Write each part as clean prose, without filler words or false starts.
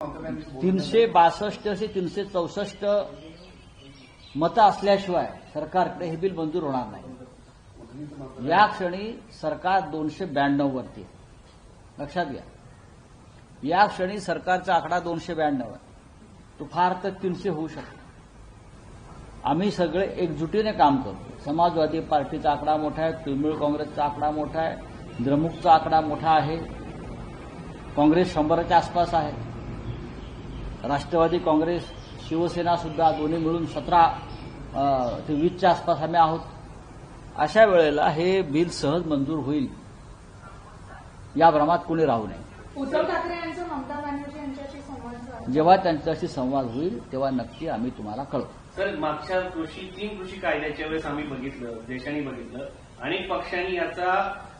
362 ते 364 मतं असल्याशिवाय सरकारकडे हे बिल मंजूर होणार नाही। या क्षणी सरकार 292 वरती लक्षात घ्या। या क्षणी सरकारचा आकडा 292 आहे, तो फार तर 300 होऊ शकतो। आम्ही सगळे एकजुटीने काम करतो। समाजवादी पार्टीचा आकडा मोठा आहे, तृणमूल काँग्रेसचा आकडा मोठा आहे, द्रमुकचा आकडा मोठा आहे, काँग्रेस 100च्या आसपास आहे, राष्ट्रवादी काँग्रेस शिवसेना सुद्धा दोन्ही मिळून 17 ते 20च्या आसपास आम्ही आहोत। अशा वेळेला हे बिल सहज मंजूर होईल या भ्रमात कोणी राहू नये। उद्धव ठाकरे यांचा ममता बॅनर्जी यांच्याशी संवाद जेव्हा त्यांच्याशी संवाद होईल तेव्हा नक्की आम्ही तुम्हाला कळवू। सर, मागच्या 3 कृषी कायद्याच्या वेळेस आम्ही बघितलं, देशाने बघितलं, अनेक पक्षांनी याचा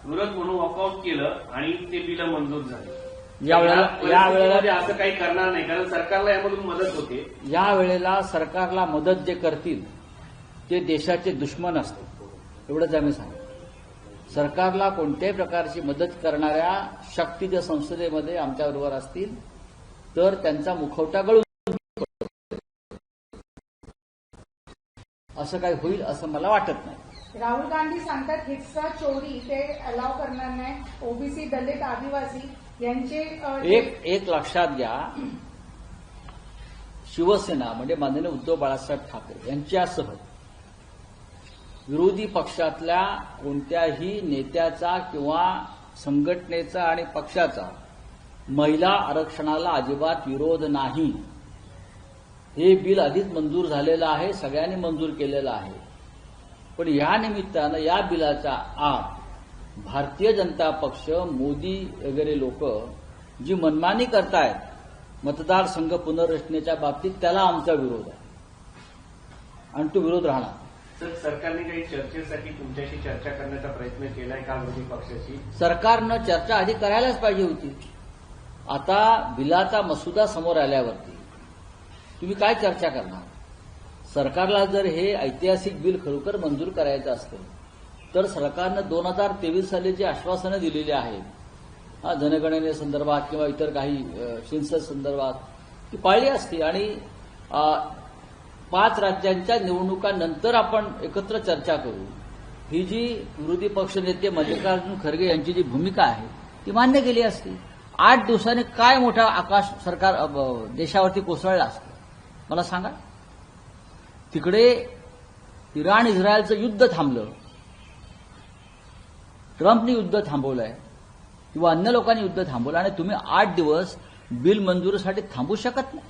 विरोध म्हणून वॉकआउट केलं आणि ते बिल मंजूर झाले। यावेळेला असं काही करणार नाही, कारण सरकारला यामधून मदत होते। यावेळेला सरकारला मदत जे करतील ते देशाचे दुश्मन असतील, एवढंच आम्ही सांगतो। सरकारला कोणत्याही प्रकारची मदत करणाऱ्या शक्ती जर संसदेमध्ये आमच्याबरोबर असतील तर त्यांचा मुखवटा गळून असं काही होईल असं मला वाटत नाही। राहुल गांधी सांगतात हिस्सा चोरी ते अलाव करणार नाही, ओबीसी दलित आदिवासी यांचे एक लक्षात घ्या, शिवसेना म्हणजे माननीय उद्धव बाळासाहेब ठाकरे यांच्यासह विरोधी पक्षातल्या कोणत्याही नेत्याचा किंवा संघटनेचा आणि पक्षाचा महिला आरक्षणाला अजिबात विरोध नाही। हे बिल आधीच मंजूर झालेलं आहे, सगळ्यांनी मंजूर केलेलं आहे। पण या निमित्तानं या बिलाचा आड भारतीय जनता पक्ष, मोदी वगैरे लोक जी मनमानी करतायत मतदारसंघ पुनर्रचनेच्या बाबतीत, त्याला आमचा विरोध आहे आणि तो विरोध राहणार। सर, सरकारने काही चर्चेसाठी तुमच्याशी चर्चा करण्याचा प्रयत्न केलाय का विरोधी पक्षाशी? सरकारनं चर्चा आधी करायलाच पाहिजे होती। आता बिलाचा मसुदा समोर आल्यावरती तुम्ही काय चर्चा करणार? सरकारला जर हे ऐतिहासिक बिल खरोखर मंजूर करायचं असतं तर सरकारनं 2023 साली जी आश्वासनं दिलेली आहेत जनगणनेसंदर्भात किंवा इतर काही सेन्सस संदर्भात ती पाळली असती आणि 5 राज्यांच्या निवडणुकांनंतर आपण एकत्र चर्चा करू। ही जी विरोधी पक्षनेते मल्लिकार्जुन खरगे यांची जी भूमिका आहे ती मान्य केली असती। 8 दिवसांनी काय मोठा आकाश सरकार देशावरती कोसळला असतं मला सांगा। तिकडे इराण इस्रायलचं युद्ध थांबलं, ट्रम्पनी युद्ध थांबवलंय किंवा अन्य लोकांनी युद्ध थांबवलं आणि तुम्ही 8 दिवस बिल मंजुरीसाठी थांबू शकत नाही?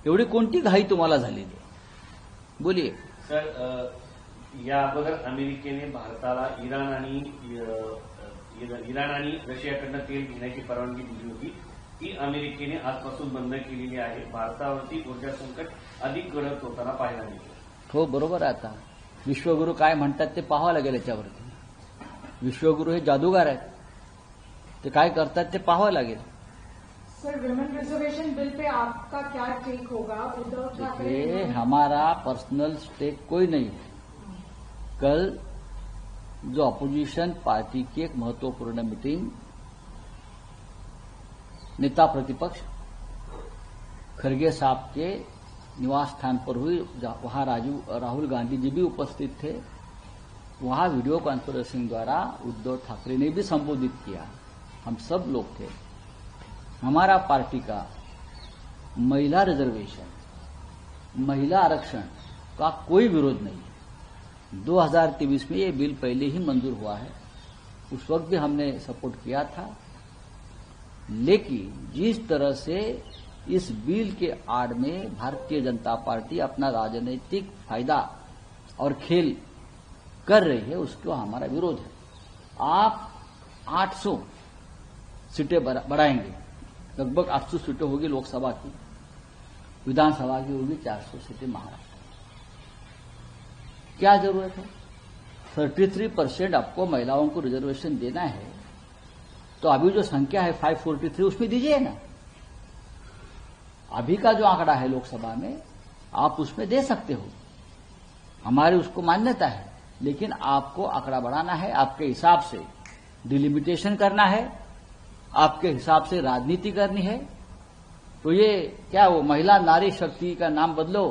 एवढी कोणती घाई तुम्हाला झालेली आहे? बोलिये सर, या अगोदर अमेरिकेने भारताला इराण आणि रशियाकडनं तेल घेण्याची परवानगी दिली होती, ती अमेरिकेने आजपासून बंद केलेली आहे। भारतावरती ऊर्जा संकट अधिक गडद होताना पाहायला मिळतं। हो, बरोबर आहे। आता विश्वगुरू काय म्हणतात ते पाहावं लागेल याच्यावरती। विश्वगुरू हे जादूगार आहेत, ते काय करतात ते पाहावं लागेल। Sir, women reservation bill pay आपका क्या टेक होगा? उद्धव ठाकरे हमारा पर्सनल स्टेक कोई नहीं। कल जो अपोजिशन पार्टी की एक महत्वपूर्ण मीटिंग नेता प्रतिपक्ष खरगे साहब के निवास स्थान पर हुई, वहां राहुल गांधी जी भी उपस्थित थे। वहां वीडियो कॉन्फ्रेंसिंग द्वारा उद्धव ठाकरे ने भी संबोधित किया, हम सब लोग थे। हमारा पार्टी का महिला रिजर्वेशन, महिला आरक्षण का कोई विरोध नहीं है। 2023 में ये बिल पहले ही मंजूर हुआ है, उस वक्त भी हमने सपोर्ट किया था। लेकिन जिस तरह से इस बिल के आड़ में भारतीय जनता पार्टी अपना राजनीतिक फायदा और खेल कर रही है, उसको हमारा विरोध है। आप 800 सीटें बढ़ाएंगे, लगभग 800 सीटें होगी लोकसभा की, विधानसभा की होगी 400 सीटें महाराष्ट्र। क्या जरूरत है? 33% आपको महिलाओं को रिजर्वेशन देना है तो अभी जो संख्या है 543 उसमें दीजिए ना। अभी का जो आंकड़ा है लोकसभा में आप उसमें दे सकते हो, हमारी उसको मान्यता है। लेकिन आपको आंकड़ा बढ़ाना है, आपके हिसाब से डिलिमिटेशन करना है, आपके हिसाब से राजनीति करनी है, तो ये क्या वो महिला नारी शक्ति का नाम बदलो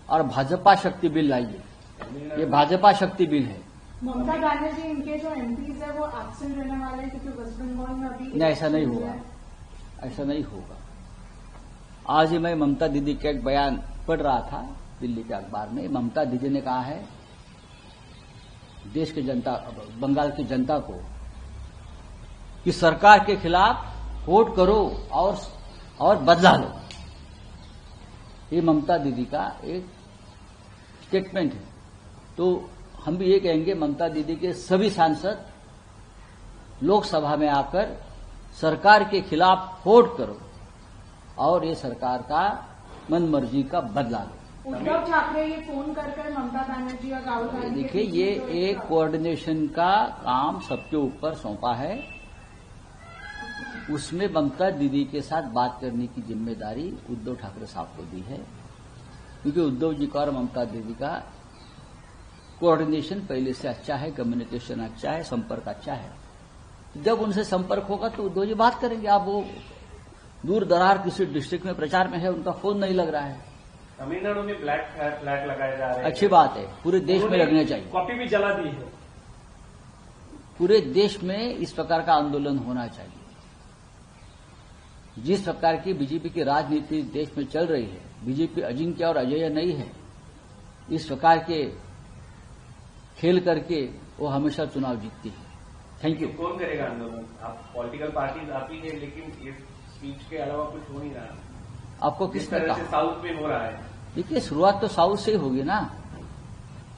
और भाजपा शक्ति बिल लाइए। ये भाजपा शक्ति बिल है। ममता बनर्जी इनके जो एमपीज है वो एब्सेंट रहने वाले हैं क्योंकि वेस्ट बंगाल में अभी नहीं, ऐसा नहीं होगा, ऐसा नहीं होगा। आज ही मैं ममता दीदी का एक बयान पढ़ रहा था दिल्ली के अखबार में। ममता दीदी ने कहा है देश की जनता, बंगाल की जनता को कि सरकार के खिलाफ वोट करो और बदला लो। ये ममता दीदी का एक स्टेटमेंट है। तो हम भी ये कहेंगे ममता दीदी के सभी सांसद लोकसभा में आकर सरकार के खिलाफ वोट करो और ये सरकार का मनमर्जी का बदला लो। उद्धव ठाकरे ये फोन कर ममता बनर्जी और राहुल गांधी देखिए, ये एक कोऑर्डिनेशन का काम सबके ऊपर सौंपा है। उसमें ममता दीदी के साथ बात करने की जिम्मेदारी उद्धव ठाकरे साहब को दी है, क्योंकि उद्धव जी का और ममता दीदी का कोऑर्डिनेशन पहले से अच्छा है, कम्युनिकेशन अच्छा है, संपर्क अच्छा है। जब उनसे संपर्क होगा तो उद्धव जी बात करेंगे। आप वो दूर दरार किसी डिस्ट्रिक्ट में प्रचार में है, उनका फोन नहीं लग रहा है। तमिलनाडु में ब्लैक फ्लैग लगाए जा रहे हैं। अच्छी बात है, पूरे देश में लगने चाहिए। कॉपी भी जला दी है। पूरे देश में इस प्रकार का आंदोलन होना चाहिए। जिस प्रकार की बीजेपी की राजनीति देश में चल रही है, बीजेपी अजिंक्य और अजेय नहीं है। इस प्रकार के खेल करके वो हमेशा चुनाव जीतती है। Thank you. कौन करेगा आंदोलन? आप पॉलिटिकल पार्टीज आती है, लेकिन इस स्पीच के अलावा कुछ हो नहीं रहा। आपको किसने तरह से कहा? साउथ में हो रहा है। देखिए, शुरुआत तो साउथ से ही होगी ना।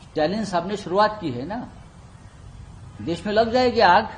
स्टैलिन साहब ने शुरुआत की है ना। देश में लग जाएगी आग।